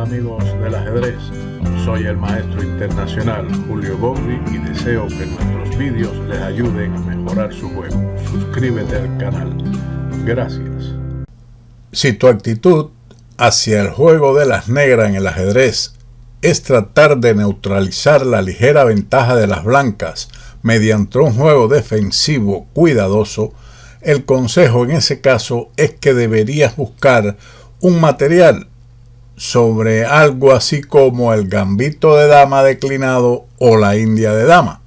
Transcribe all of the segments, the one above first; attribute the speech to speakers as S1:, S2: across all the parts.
S1: amigos del ajedrez, soy el maestro internacional Julio Bogli y deseo que nuestros vídeos les ayuden a mejorar su juego. Suscríbete al canal. Gracias. Si tu actitud hacia el juego de las negras en el ajedrez es tratar de neutralizar la ligera ventaja de las blancas mediante un juego defensivo cuidadoso, el consejo en ese caso es que deberías buscar un material sobre algo así como el gambito de dama declinado o la india de dama.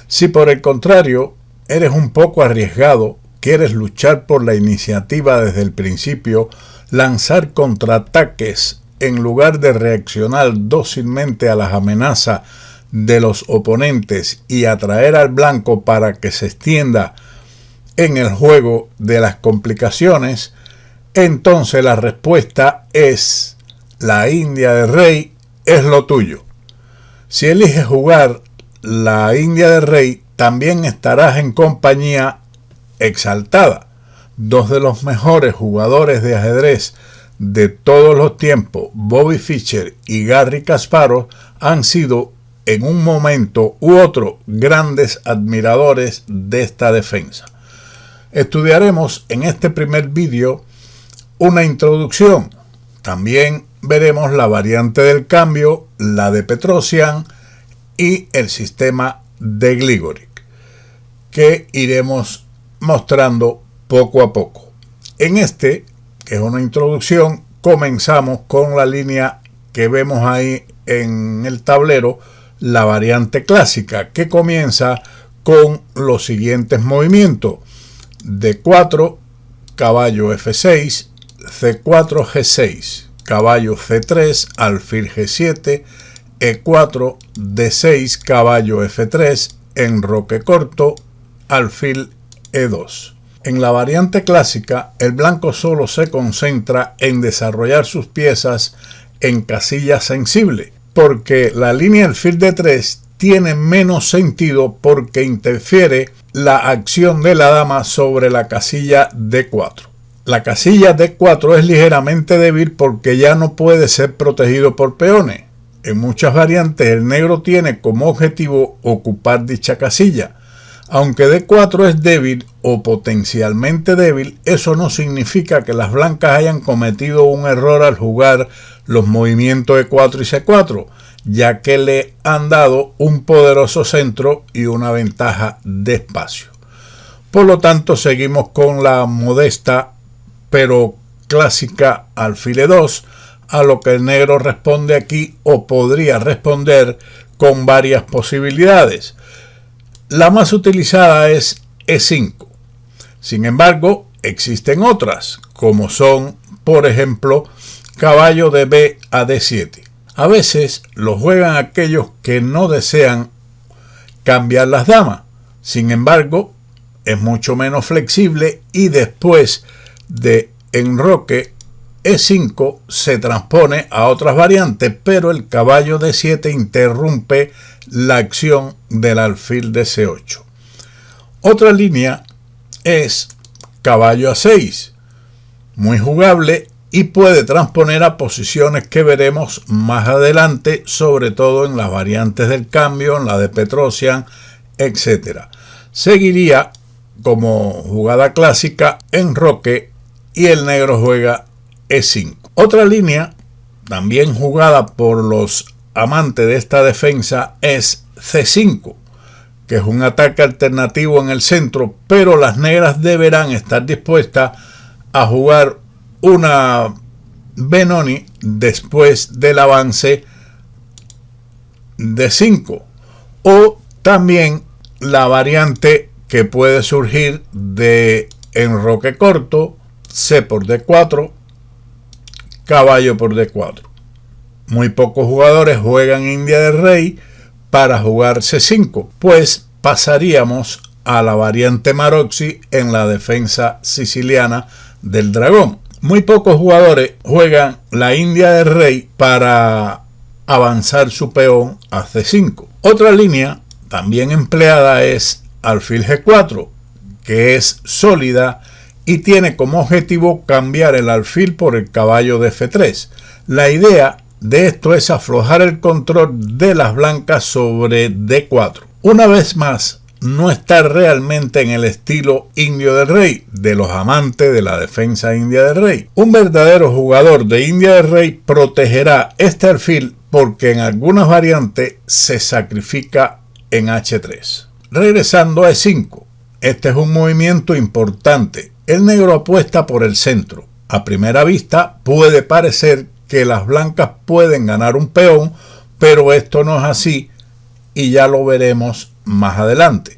S1: Si por el contrario eres un poco arriesgado, quieres luchar por la iniciativa desde el principio, lanzar contraataques en lugar de reaccionar dócilmente a las amenazas de los oponentes y atraer al blanco para que se extienda en el juego de las complicaciones, entonces la respuesta es: la india de rey es lo tuyo. Si eliges jugar la india de rey, también estarás en compañía exaltada. Dos de los mejores jugadores de ajedrez de todos los tiempos, Bobby Fischer y Garry Kasparov, han sido en un momento u otro grandes admiradores de esta defensa. Estudiaremos en este primer vídeo una introducción. También veremos la variante del cambio, la de Petrosian y el sistema de Gligoric, que iremos mostrando poco a poco. En este, que es una introducción, comenzamos con la línea que vemos ahí en el tablero, la variante clásica, que comienza con los siguientes movimientos: D4, caballo F6, C4, G6, caballo C3, alfil G7, E4, D6, caballo F3, enroque corto, alfil E2. En la variante clásica, el blanco solo se concentra en desarrollar sus piezas en casillas sensibles, porque la línea alfil D3 tiene menos sentido porque interfiere la acción de la dama sobre la casilla D4. La casilla D4 es ligeramente débil porque ya no puede ser protegido por peones. En muchas variantes el negro tiene como objetivo ocupar dicha casilla. Aunque D4 es débil o potencialmente débil, eso no significa que las blancas hayan cometido un error al jugar los movimientos E4 y C4, ya que le han dado un poderoso centro y una ventaja de espacio. Por lo tanto, seguimos con la modesta pero clásica alfil E2, a lo que el negro responde aquí, o podría responder con varias posibilidades. La más utilizada es E5. Sin embargo, existen otras, como son, por ejemplo, caballo de B a D7. A veces lo juegan aquellos que no desean cambiar las damas. Sin embargo, es mucho menos flexible y después de enroque E5 se transpone a otras variantes, pero el caballo D7 interrumpe la acción del alfil de C8. Otra línea es caballo A6, muy jugable y puede transponer a posiciones que veremos más adelante, sobre todo en las variantes del cambio, en la de Petrosian, etc. Seguiría como jugada clásica enroque y el negro juega E5. Otra línea, también jugada por los amantes de esta defensa, es C5, que es un ataque alternativo en el centro, pero las negras deberán estar dispuestas a jugar una Benoni después del avance de 5, o también la variante que puede surgir de enroque corto, C por D4, caballo por D4. Muy pocos jugadores juegan india de rey para jugar C5, pues pasaríamos a la variante Maroczy en la defensa siciliana del dragón. Muy pocos jugadores juegan la india de rey para avanzar su peón a C5. Otra línea también empleada es alfil G4, que es sólida y tiene como objetivo cambiar el alfil por el caballo de F3. La idea de esto es aflojar el control de las blancas sobre D4. Una vez más, no está realmente en el estilo indio del rey, de los amantes de la defensa india del rey. Un verdadero jugador de india del rey protegerá este alfil porque en algunas variantes se sacrifica en H3. Regresando a E5, este es un movimiento importante. El negro apuesta por el centro. A primera vista puede parecer que las blancas pueden ganar un peón, pero esto no es así y ya lo veremos más adelante.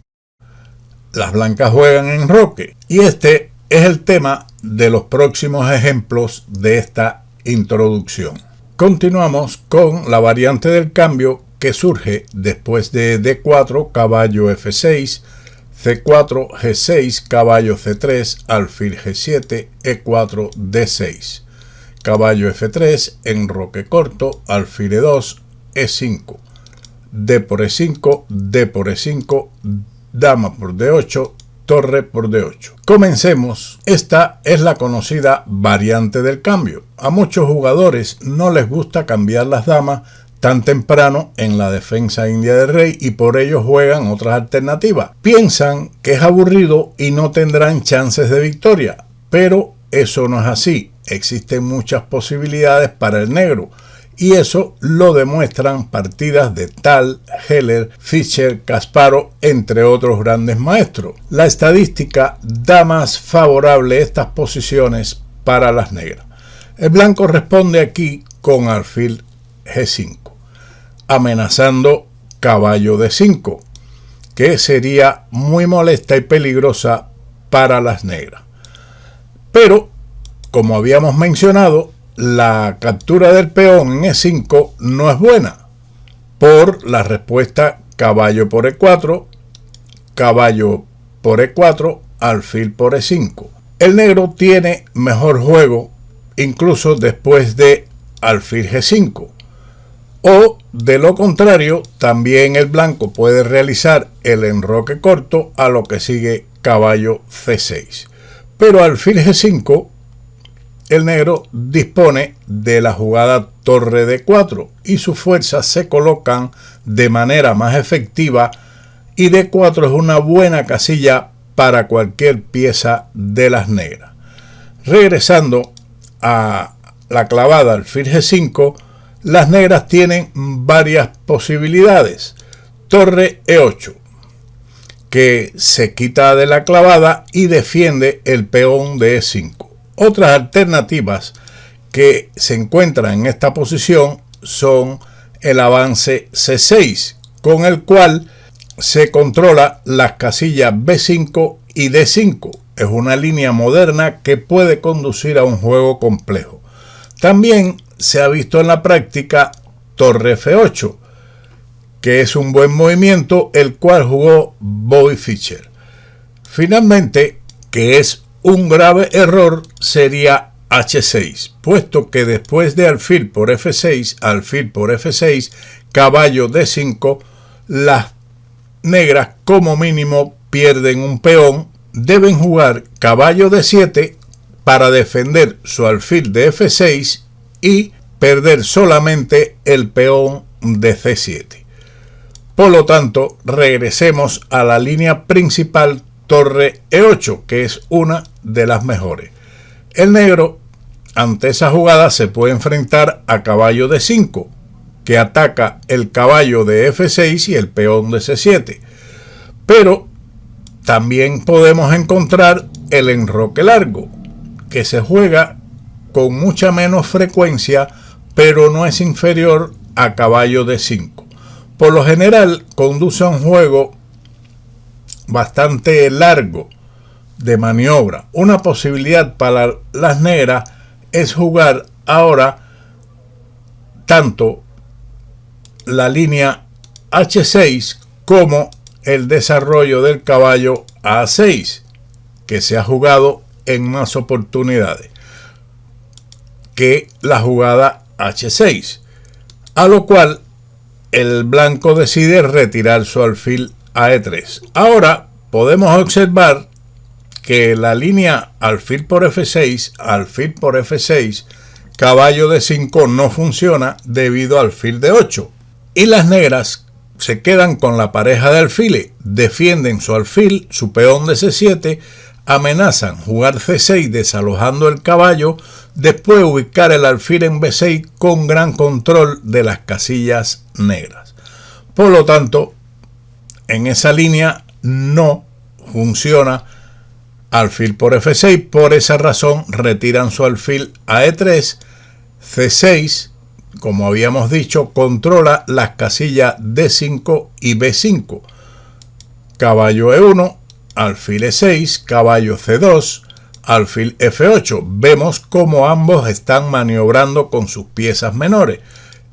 S1: Las blancas juegan en enroque y este es el tema de los próximos ejemplos de esta introducción. Continuamos con la variante del cambio que surge después de D4, caballo F6, C4, G6, caballo C3, alfil G7, E4, D6, caballo F3, enroque corto, alfil E2, E5, D por E5, D por E5, dama por D8, torre por D8. Comencemos. Esta es la conocida variante del cambio. A muchos jugadores no les gusta cambiar las damas tan temprano en la defensa india del rey y por ello juegan otras alternativas. Piensan que es aburrido y no tendrán chances de victoria, pero eso no es así. Existen muchas posibilidades para el negro y eso lo demuestran partidas de Tal, Heller, Fischer, Kasparov, entre otros grandes maestros. La estadística da más favorable estas posiciones para las negras. El blanco responde aquí con alfil G5, amenazando caballo D5, que sería muy molesta y peligrosa para las negras. Pero, como habíamos mencionado, la captura del peón en E5 no es buena, por la respuesta caballo por E4, caballo por E4, alfil por E5. El negro tiene mejor juego incluso después de alfil G5. O, de lo contrario, también el blanco puede realizar el enroque corto a lo que sigue caballo C6. Pero alfil G5, el negro dispone de la jugada torre D4 y sus fuerzas se colocan de manera más efectiva y D4 es una buena casilla para cualquier pieza de las negras. Regresando a la clavada alfil G5, las negras tienen varias posibilidades. Torre E8, que se quita de la clavada y defiende el peón de E5. Otras alternativas que se encuentran en esta posición son el avance C6, con el cual se controla las casillas B5 y D5. Es una línea moderna que puede conducir a un juego complejo. También se ha visto en la práctica torre F8, que es un buen movimiento, el cual jugó Bobby Fischer. Finalmente, que es un grave error, sería H6, puesto que después de alfil por F6, caballo D5, las negras como mínimo pierden un peón, deben jugar caballo D7 para defender su alfil de F6 y perder solamente el peón de C7. Por lo tanto, regresemos a la línea principal torre E8, que es una de las mejores. El negro, ante esa jugada, se puede enfrentar a caballo D5, que ataca el caballo de F6 y el peón de C7. Pero también podemos encontrar el enroque largo, que se juega con mucha menos frecuencia, pero no es inferior a caballo D5. Por lo general, conduce a un juego bastante largo de maniobra. Una posibilidad para las negras es jugar ahora tanto la línea H6 como el desarrollo del caballo A6, que se ha jugado en más oportunidades que la jugada H6, a lo cual el blanco decide retirar su alfil a E3. Ahora podemos observar que la línea alfil por F6, caballo D5 no funciona debido al alfil de 8. Y las negras se quedan con la pareja de alfiles, defienden su alfil, su peón de C7, amenazan jugar C6 desalojando el caballo, después ubicar el alfil en B6 con gran control de las casillas negras. Por lo tanto, en esa línea no funciona alfil por F6, por esa razón retiran su alfil a E3, C6, como habíamos dicho, controla las casillas D5 y B5. Caballo E1, alfil E6, caballo C2, alfil F8. Vemos cómo ambos están maniobrando con sus piezas menores.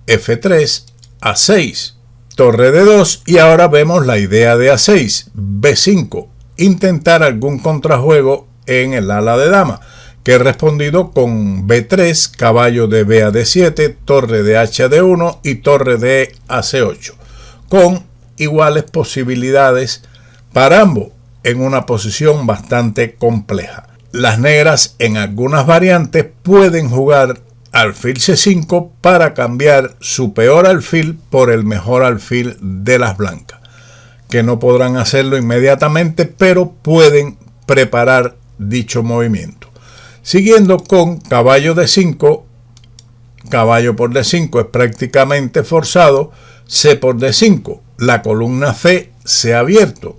S1: F3, A6, torre D2 y ahora vemos la idea de A6, B5. Intentar algún contrajuego en el ala de dama, que he respondido con B3, caballo de B a D7, torre de H a D1 y torre de a C8, con iguales posibilidades para ambos en una posición bastante compleja. Las negras en algunas variantes pueden jugar alfil C5 para cambiar su peor alfil por el mejor alfil de las blancas, que no podrán hacerlo inmediatamente, pero pueden preparar dicho movimiento. Siguiendo con caballo D5, caballo por D5 es prácticamente forzado, C por D5, la columna C se ha abierto.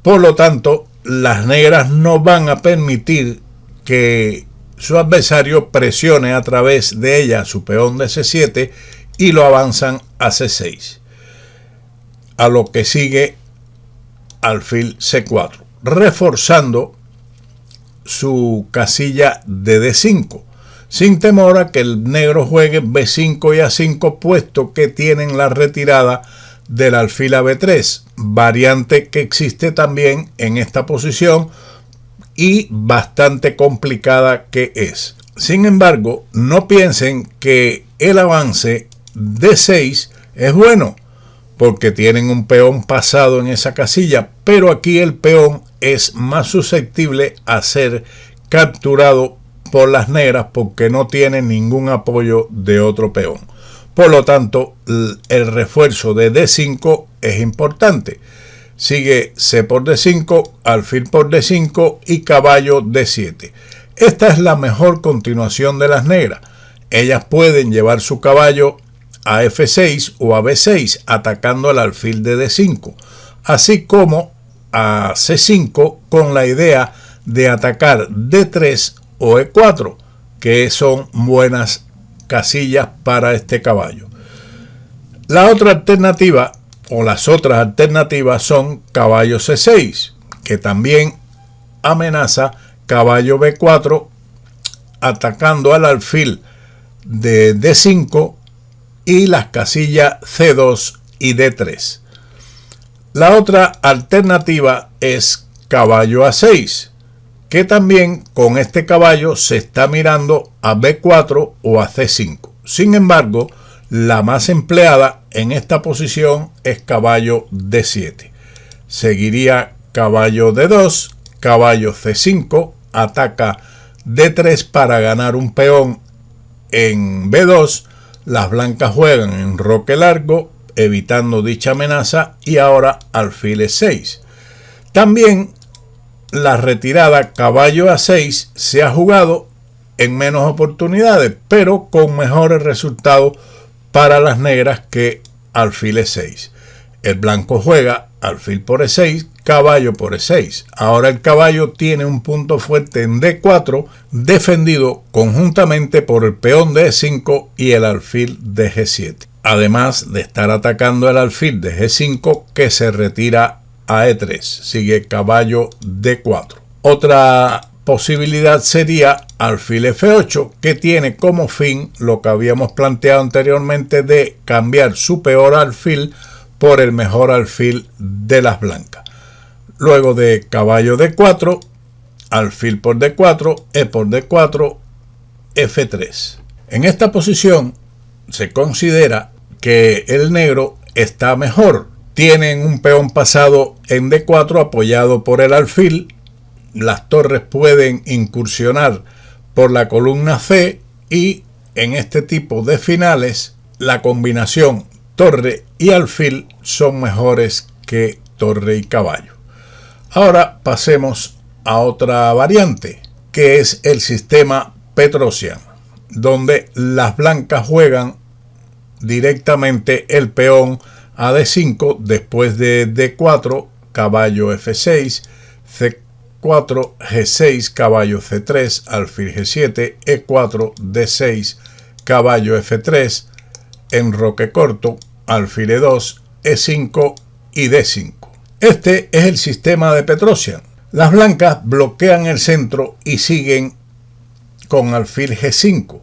S1: Por lo tanto, las negras no van a permitir que su adversario presione a través de ella su peón de C7 y lo avanzan a C6. A lo que sigue alfil C4, reforzando su casilla de D5, sin temor a que el negro juegue B5 y A5, puesto que tienen la retirada del alfil a B3, variante que existe también en esta posición y bastante complicada que es. Sin embargo, no piensen que el avance D6 es bueno, porque tienen un peón pasado en esa casilla, pero aquí el peón es más susceptible a ser capturado por las negras porque no tiene ningún apoyo de otro peón. Por lo tanto, el refuerzo de D5 es importante. Sigue C por D5, alfil por D5 y caballo D7. Esta es la mejor continuación de las negras. Ellas pueden llevar su caballo a F6 o a B6 atacando el alfil de D5, así como a C5 con la idea de atacar D3 o E4, que son buenas casillas para este caballo. La otra alternativa o las otras alternativas son caballo C6, que también amenaza caballo B4 atacando al alfil de D5 y las casillas C2 y D3. La otra alternativa es caballo A6, que también con este caballo se está mirando a B4 o a C5. Sin embargo, la más empleada en esta posición es caballo D7. Seguiría caballo D2, caballo C5, ataca D3 para ganar un peón en B2. Las blancas juegan en roque largo, evitando dicha amenaza, y ahora alfil E6. También la retirada caballo A6 se ha jugado en menos oportunidades, pero con mejores resultados para las negras que alfil E6. El blanco juega alfil por E6, caballo por E6. Ahora el caballo tiene un punto fuerte en D4, defendido conjuntamente por el peón de E5 y el alfil de G7. Además de estar atacando el alfil de G5 que se retira a E3. Sigue caballo D4. Otra posibilidad sería alfil F8, que tiene como fin lo que habíamos planteado anteriormente de cambiar su peor alfil por el mejor alfil de las blancas. Luego de caballo D4, alfil por D4, E por D4, F3. En esta posición se considera que el negro está mejor. Tienen un peón pasado en D4 apoyado por el alfil. Las torres pueden incursionar por la columna C y
S2: en este tipo de finales la combinación torre y alfil son mejores que torre y caballo. Ahora pasemos a otra variante, que es el sistema Petrosian, donde las blancas juegan directamente el peón a D5 después de D4, caballo F6, C4, G6, caballo C3, alfil G7, E4, D6, caballo F3, enroque corto, alfil E2, E5 y D5. Este es el sistema de Petrosian. Las blancas bloquean el centro y siguen con alfil G5.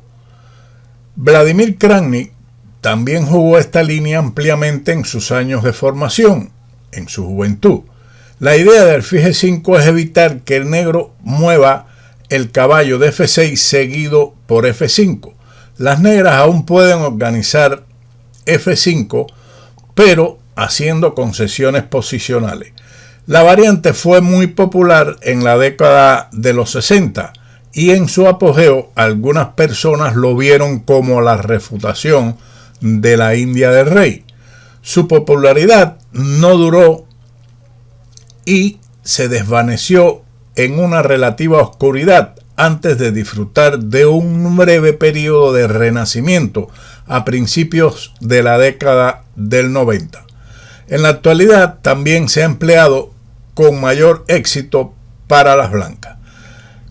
S2: Vladimir Kramnik también jugó esta línea ampliamente en sus años de formación, en su juventud. La idea de alfil G5 es evitar que el negro mueva el caballo de F6 seguido por F5. Las negras aún pueden organizar F5, pero haciendo concesiones posicionales. La variante fue muy popular en la década de los 60 y en su apogeo algunas personas lo vieron como la refutación de la India del rey. Su popularidad no duró y se desvaneció en una relativa oscuridad antes de disfrutar de un breve periodo de renacimiento a principios de la década del 90. En la actualidad también se ha empleado con mayor éxito para las blancas.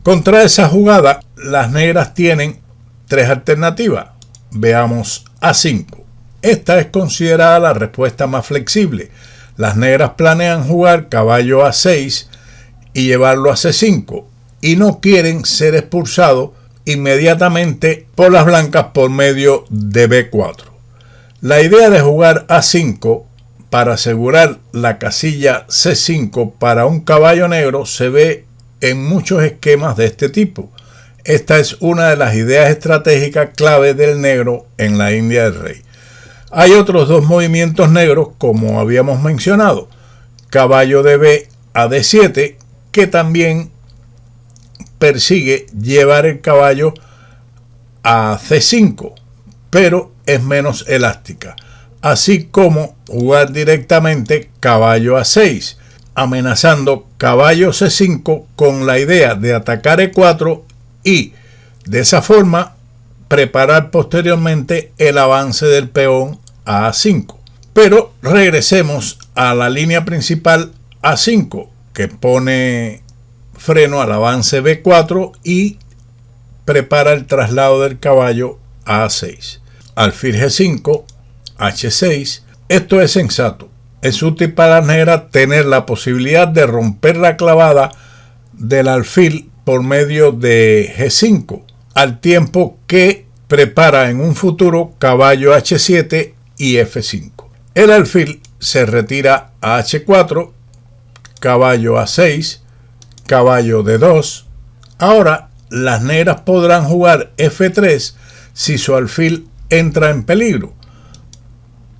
S2: Contra esa jugada, las negras tienen tres alternativas. Veamos A5. Esta es considerada la respuesta más flexible. Las negras planean jugar caballo A6 y llevarlo a C5 y no quieren ser expulsados inmediatamente por las blancas por medio de B4. La idea de jugar A5 para asegurar la casilla C5 para un caballo negro se ve en muchos esquemas de este tipo. Esta es una de las ideas estratégicas clave del negro en la India del rey. Hay otros dos movimientos negros, como habíamos mencionado, caballo de B a D7, que también persigue llevar el caballo a C5, pero es menos elástica, así como jugar directamente caballo A6, amenazando caballo C5 con la idea de atacar E4 y de esa forma preparar posteriormente el avance del peón a A5. Pero regresemos a la línea principal A5, que pone freno al avance B4 y prepara el traslado del caballo a A6. Alfil G5, H6. Esto es sensato. Es útil para las negras tener la posibilidad de romper la clavada del alfil por medio de G5, al tiempo que prepara en un futuro caballo H7 y F5. El alfil se retira a H4, caballo A6, caballo D2. Ahora las negras podrán jugar F3 si su alfil entra en peligro.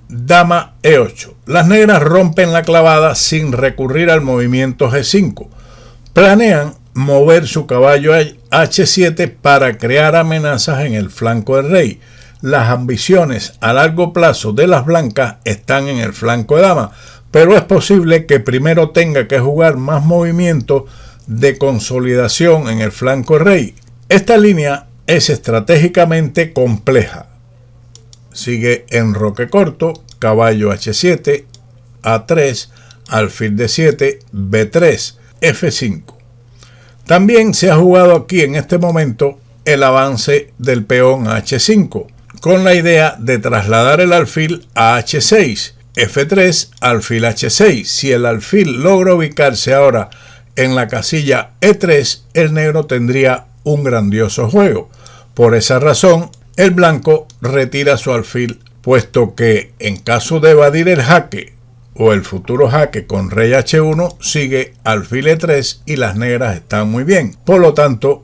S2: Dama E8. Las negras rompen la clavada sin recurrir al movimiento G5. Planean mover su caballo H7 para crear amenazas en el flanco del rey. Las ambiciones a largo plazo de las blancas están en el flanco de dama, pero es posible que primero tenga que jugar más movimientos de consolidación en el flanco rey. Esta línea es estratégicamente compleja. Sigue enroque corto, caballo H7, A3, alfil D7, B3, F5. También se ha jugado aquí en este momento el avance del peón H5, con la idea de trasladar el alfil a H6, F3, alfil H6. Si el alfil logra ubicarse ahora en la casilla E3, el negro tendría un grandioso juego. Por esa razón, el blanco retira su alfil, puesto que en caso de evadir el jaque o el futuro jaque con rey H1, sigue alfil E3 y las negras están muy bien. Por lo tanto,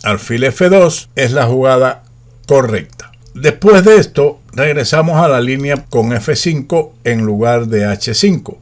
S2: alfil F2 es la jugada correcta. Después de esto, regresamos a la línea con F5 en lugar de H5.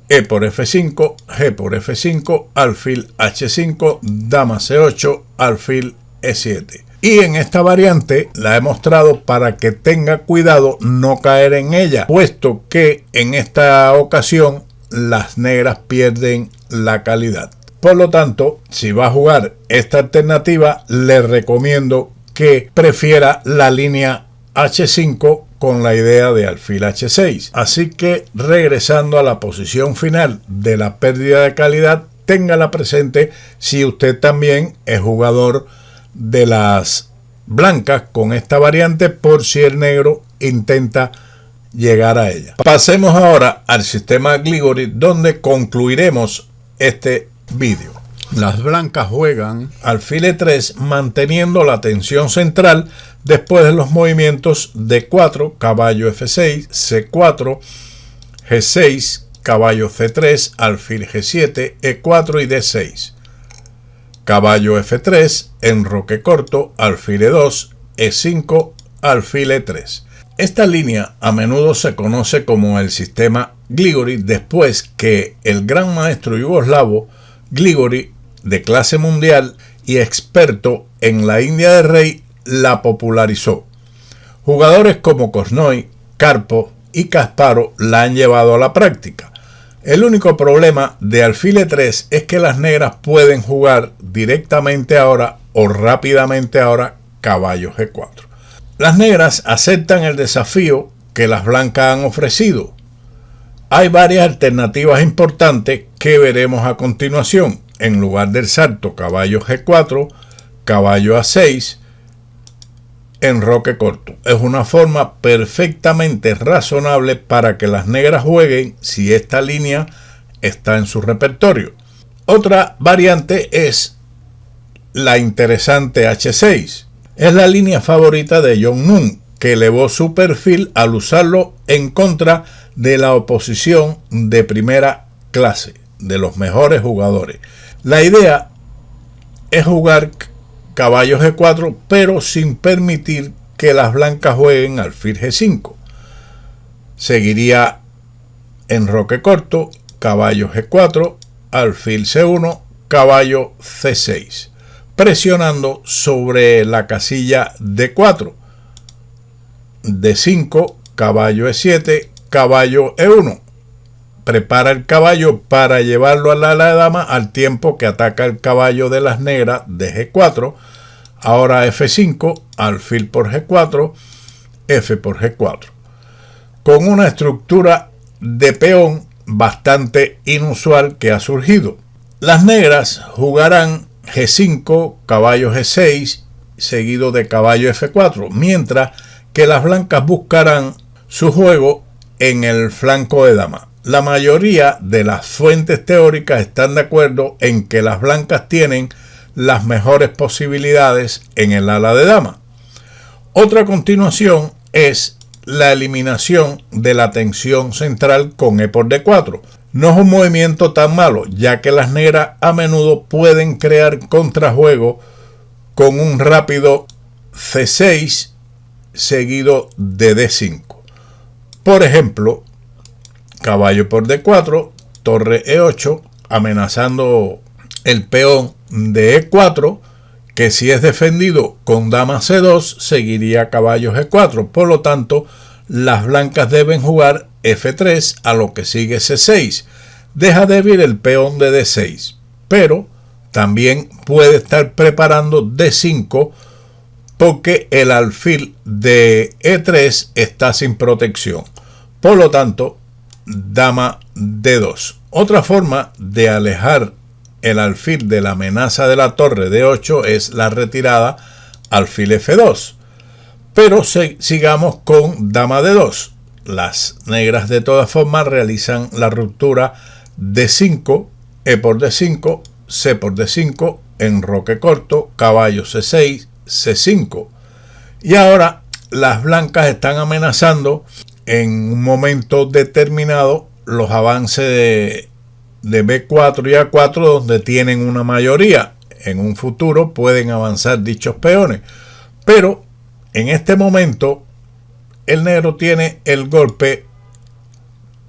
S2: E por F5, G por F5, alfil H5, dama C8, alfil E7. Y en esta variante la he mostrado para que tenga cuidado no caer en ella, puesto que en esta ocasión las negras pierden la calidad. Por lo tanto, si va a jugar esta alternativa, le recomiendo que prefiera la línea H5 con la idea de alfil H6. Así que, regresando a la posición final de la pérdida de calidad, téngala presente si usted también es jugador de las blancas con esta variante, por si el negro intenta llegar a ella. Pasemos ahora al sistema Grigori, donde concluiremos este vídeo. Las blancas juegan alfil E3 manteniendo la tensión central después de los movimientos D4, caballo F6, C4, G6, caballo C3, alfil G7, E4 y D6. Caballo F3, enroque corto, alfil E2, E5, alfil E3. Esta línea a menudo se conoce como el sistema Grigori, después que el gran maestro yugoslavo Grigori, de clase mundial y experto en la India del Rey, la popularizó. Jugadores como Kornoy, Karpov y Kasparov la han llevado a la práctica. El único problema de alfil E3 es que las negras pueden jugar directamente ahora o rápidamente ahora caballo G4. Las negras aceptan el desafío que las blancas han ofrecido. Hay varias alternativas importantes que veremos a continuación. En lugar del salto caballo G4, caballo A6, enroque corto. Es una forma perfectamente razonable para que las negras jueguen si esta línea está en su repertorio. Otra variante es la interesante H6. Es la línea favorita de John Nunn, que elevó su perfil al usarlo en contra de la oposición de primera clase, de los mejores jugadores. La idea es jugar caballo G4, pero sin permitir que las blancas jueguen alfil G5. Seguiría enroque corto, caballo G4, alfil C1, caballo C6, presionando sobre la casilla D4, D5, caballo E7, caballo E1. Prepara el caballo para llevarlo al ala de dama al tiempo que ataca el caballo de las negras de G4. Ahora F5, alfil por G4, F por G4. Con una estructura de peón bastante inusual que ha surgido. Las negras jugarán G5, caballo G6, seguido de caballo F4, mientras que las blancas buscarán su juego en el flanco de dama. La mayoría de las fuentes teóricas están de acuerdo en que las blancas tienen las mejores posibilidades en el ala de dama. Otra continuación es la eliminación de la tensión central con E por D4. No es un movimiento tan malo, ya que las negras a menudo pueden crear contrajuego con un rápido C6 seguido de D5. Por ejemplo, caballo por D4, torre E8, amenazando el peón de E4, que si es defendido con dama C2, seguiría caballo G4. Por lo tanto, las blancas deben jugar F3, a lo que sigue C6. Deja débil el peón de D6, pero también puede estar preparando D5 porque el alfil de E3 está sin protección. Por lo tanto, dama D2. Otra forma de alejar el alfil de la amenaza de la torre D8 es la retirada alfil F2. Pero sigamos con dama D2. Las negras de todas formas realizan la ruptura D5, E por D5, C por D5, enroque corto, caballo C6, C5. Y ahora las blancas están amenazando en un momento determinado los avances de B4 y A4, donde tienen una mayoría. En un futuro pueden avanzar dichos peones, pero en este momento el negro tiene el golpe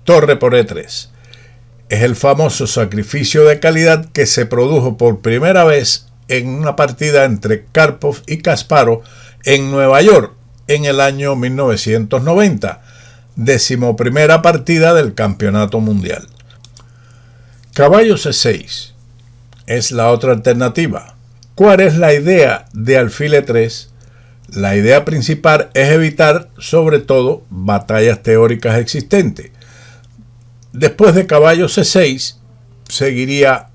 S2: torre por E3. Es el famoso sacrificio de calidad que se produjo por primera vez en una partida entre Karpov y Kasparov en Nueva York en el año 1990, 11ª partida del Campeonato Mundial. Caballo C6 es la otra alternativa. ¿Cuál es la idea de alfil E3? La idea principal es evitar, sobre todo, batallas teóricas existentes. Después de caballo C6, seguiría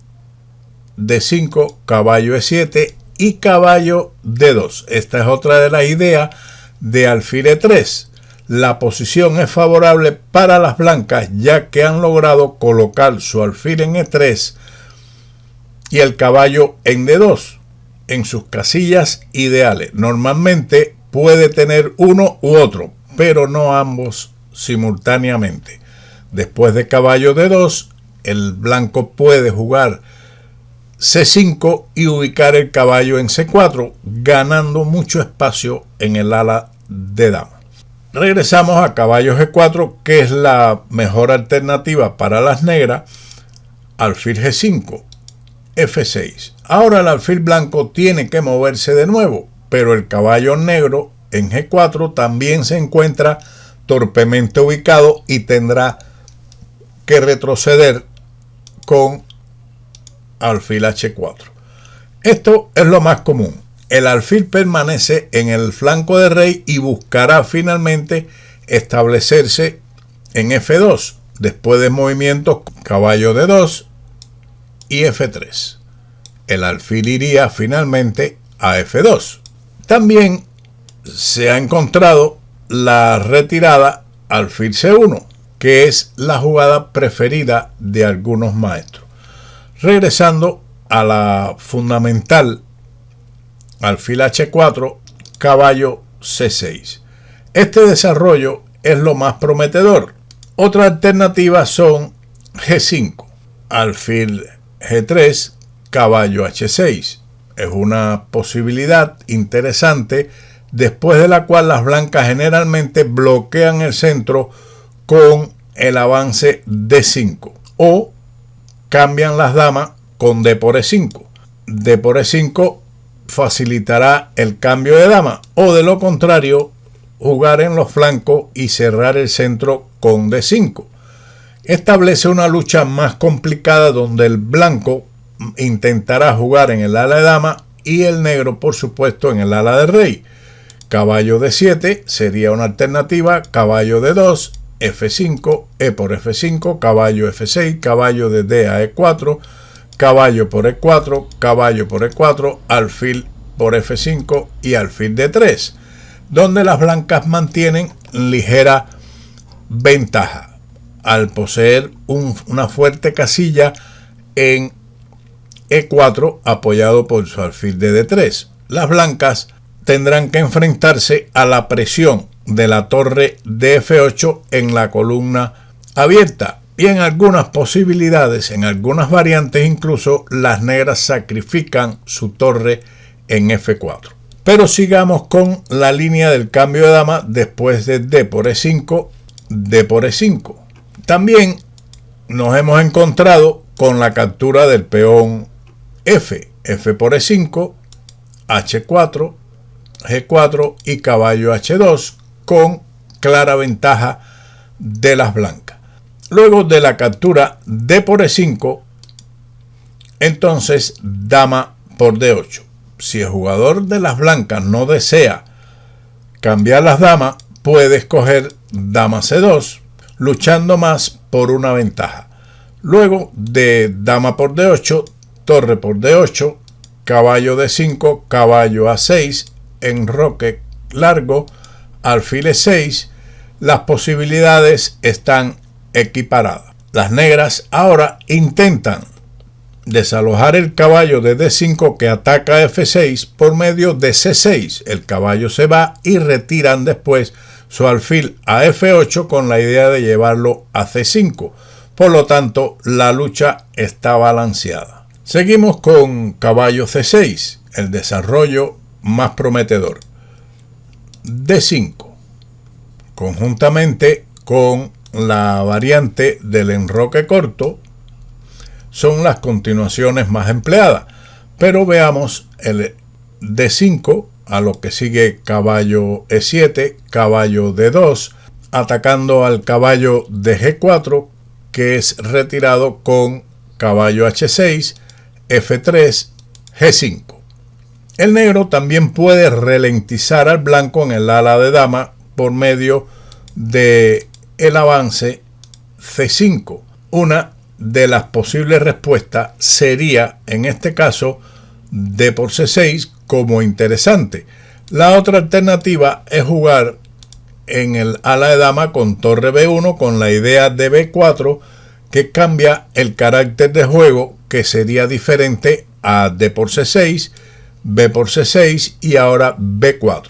S2: D5, caballo E7 y caballo D2. Esta es otra de las ideas de alfil E3. La posición es favorable para las blancas, ya que han logrado colocar su alfil en E3 y el caballo en D2 en sus casillas ideales. Normalmente puede tener uno u otro, pero no ambos simultáneamente. Después de caballo D2, el blanco puede jugar C5 y ubicar el caballo en C4, ganando mucho espacio en el ala de dama. Regresamos a caballo G4, que es la mejor alternativa para las negras. Alfil G5, F6. Ahora el alfil blanco tiene que moverse de nuevo, pero el caballo negro en G4 también se encuentra torpemente ubicado y tendrá que retroceder con alfil H4. Esto es lo más común. El alfil permanece en el flanco de rey y buscará finalmente establecerse en F2, después de movimientos caballo D2 y F3. El alfil iría finalmente a F2. También se ha encontrado la retirada alfil C1, que es la jugada preferida de algunos maestros. Regresando a la fundamental, alfil H4, caballo C6. Este desarrollo es lo más prometedor. Otra alternativa son G5, alfil G3, caballo H6. Es una posibilidad interesante, después de la cual las blancas generalmente bloquean el centro con el avance D5 o cambian las damas con D por E5. D por E5 facilitará el cambio de dama, o de lo contrario jugar en los flancos y cerrar el centro con D5. Establece una lucha más complicada donde el blanco intentará jugar en el ala de dama y el negro, por supuesto, en el ala de rey. Caballo D7 sería una alternativa, caballo D2, F5, E por F5, caballo F6, caballo de D a E4, caballo por E4, caballo por E4, alfil por F5 y alfil D3, donde las blancas mantienen ligera ventaja al poseer una fuerte casilla en E4 apoyado por su alfil de D3. Las blancas tendrán que enfrentarse a la presión de la torre de F8 en la columna abierta, y en algunas posibilidades, en algunas variantes incluso, las negras sacrifican su torre en F4. Pero sigamos con la línea del cambio de dama después de D por E5, D por E5. También nos hemos encontrado con la captura del peón F, F por E5, H4, G4 y caballo H2, con clara ventaja de las blancas. Luego de la captura D por E5, entonces dama por D8. Si el jugador de las blancas no desea cambiar las damas, puede escoger dama C2, luchando más por una ventaja. Luego de dama por D8, torre por D8, caballo D5, caballo A6, enroque largo, alfil E6, las posibilidades están equiparadas. Las negras ahora intentan desalojar el caballo de D5 que ataca F6 por medio de C6. El caballo se va y retiran después su alfil a F8 con la idea de llevarlo a C5. Por lo tanto, la lucha está balanceada. Seguimos con caballo C6, el desarrollo más prometedor. D5, conjuntamente con la variante del enroque corto, son las continuaciones más empleadas. Pero veamos el D5, a lo que sigue caballo E7, caballo D2, atacando al caballo de G4, que es retirado con caballo H6, F3, G5. El negro también puede ralentizar al blanco en el ala de dama por medio de el avance C5. Una de las posibles respuestas sería, en este caso, D por C6 como interesante. La otra alternativa es jugar en el ala de dama con torre B1 con la idea de B4, que cambia el carácter de juego, que sería diferente a D por C6, B por C6 y ahora B4.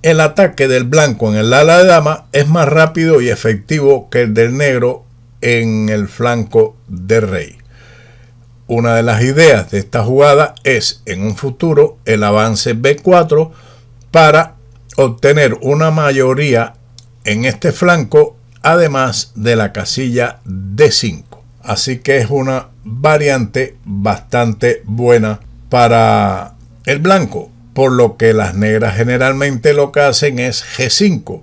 S2: El ataque del blanco en el ala de dama es más rápido y efectivo que el del negro en el flanco de rey. Una de las ideas de esta jugada es, en un futuro, el avance B4 para obtener una mayoría en este flanco, además de la casilla D5. Así que es una variante bastante buena para el blanco, por lo que las negras generalmente lo que hacen es G5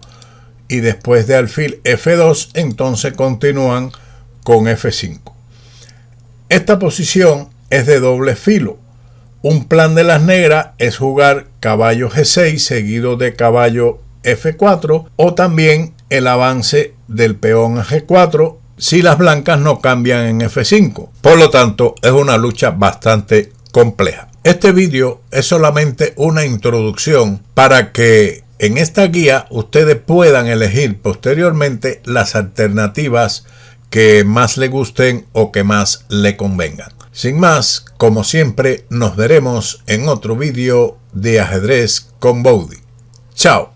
S2: y después de alfil F2 entonces continúan con F5. Esta posición es de doble filo. Un plan de las negras es jugar caballo G6 seguido de caballo F4 o también el avance del peón a G4 si las blancas no cambian en F5. Por lo tanto, es una lucha bastante compleja. Este vídeo es solamente una introducción para que en esta guía ustedes puedan elegir posteriormente las alternativas que más le gusten o que más le convengan. Sin más, como siempre, nos veremos en otro vídeo de ajedrez con Bowdy. Chao.